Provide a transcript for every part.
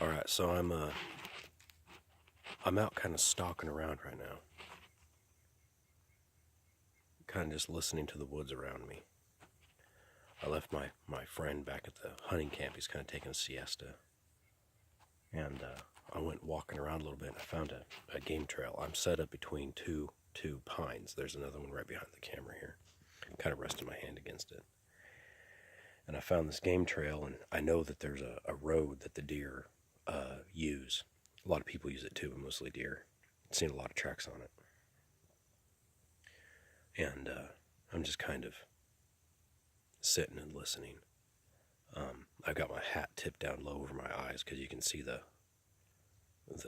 All right, so I'm out kind of stalking around right now, kind of just listening to the woods around me. I left my friend back at the hunting camp. He's kind of taking a siesta, and I went walking around a little bit. And I found a game trail. I'm set up between two pines. There's another one right behind the camera here. I'm kind of resting my hand against it, and I found this game trail, and I know that there's a road that the deer use. A lot of people use it too, but mostly deer. I've seen a lot of tracks on it. And I'm just kind of sitting and listening. I've got my hat tipped down low over my eyes because you can see the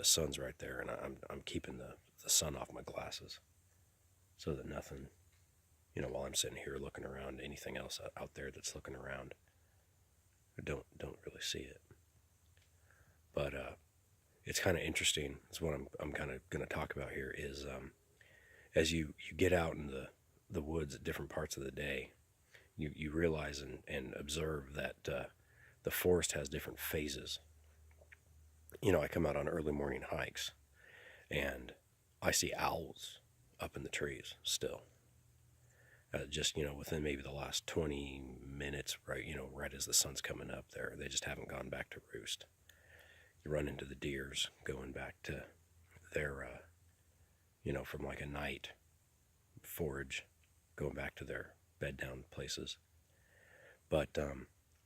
sun's right there, and I'm keeping the sun off my glasses so that nothing, while I'm sitting here looking around, anything else out there that's looking around, I don't really see it. But it's kind of interesting. It's what I'm kind of going to talk about here is as you get out in the woods at different parts of the day, you realize and observe that the forest has different phases. I come out on early morning hikes, and I see owls up in the trees still. Just within maybe the last 20 minutes, right as the sun's coming up, there they just haven't gone back to roost. You run into the deers going back to their, from like a night forage, going back to their bed down places. But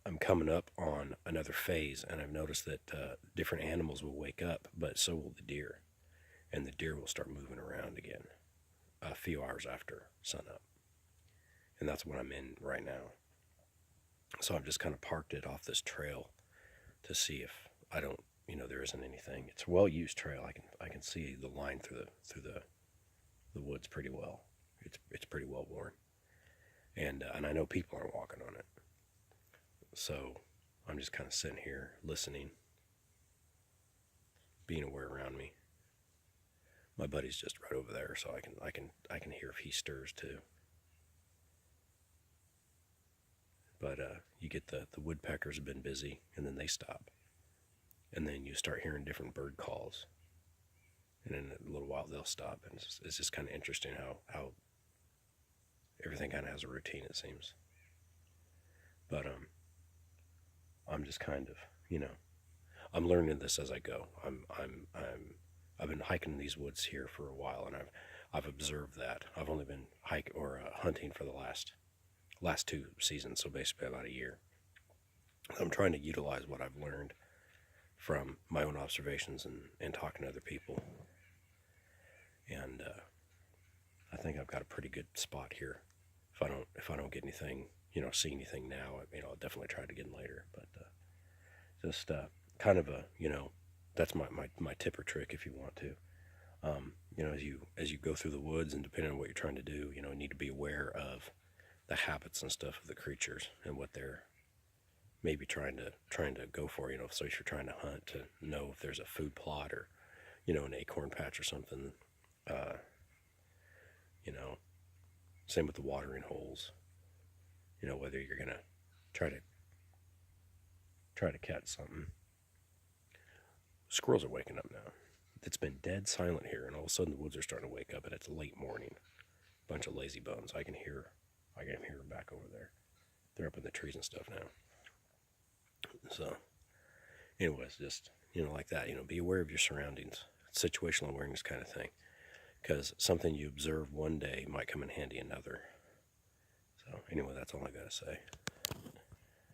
I'm coming up on another phase, and I've noticed that different animals will wake up, but so will the deer. And the deer will start moving around again a few hours after sunup. And that's what I'm in right now. So I've just kind of parked it off this trail to see if I don't, there isn't anything. It's a well-used trail. I can see the line through the woods pretty well. It's pretty well worn. And I know people aren't walking on it. So I'm just kind of sitting here listening, being aware around me. My buddy's just right over there, so I can hear if he stirs too. But you get the woodpeckers have been busy, and then they stop, and then you start hearing different bird calls, and in a little while they'll stop, and it's just kind of interesting how everything kind of has a routine, it seems. But I'm just kind of, I'm learning this as I go. I've been hiking these woods here for a while, and I've observed that. I've only been hunting for the last two seasons, so basically about a year. I'm trying to utilize what I've learned from my own observations and talking to other people. And I think I've got a pretty good spot here. If I don't get anything, see anything now, I'll definitely try to get in later. But just kind of that's my tip or trick if you want to. As you go through the woods, and depending on what you're trying to do, you need to be aware of the habits and stuff of the creatures and what they're maybe trying to go for. So if you're trying to hunt, to know if there's a food plot or an acorn patch or something. Same with the watering holes. Whether you're gonna try to catch something. Squirrels are waking up now. It's been dead silent here, and all of a sudden the woods are starting to wake up, and it's late morning. Bunch of lazy bones. I can hear them back over there. They're up in the trees and stuff now. So, anyways, just like that. Be aware of your surroundings. Situational awareness kind of thing. Because something you observe one day might come in handy another. So anyway, that's all I gotta say.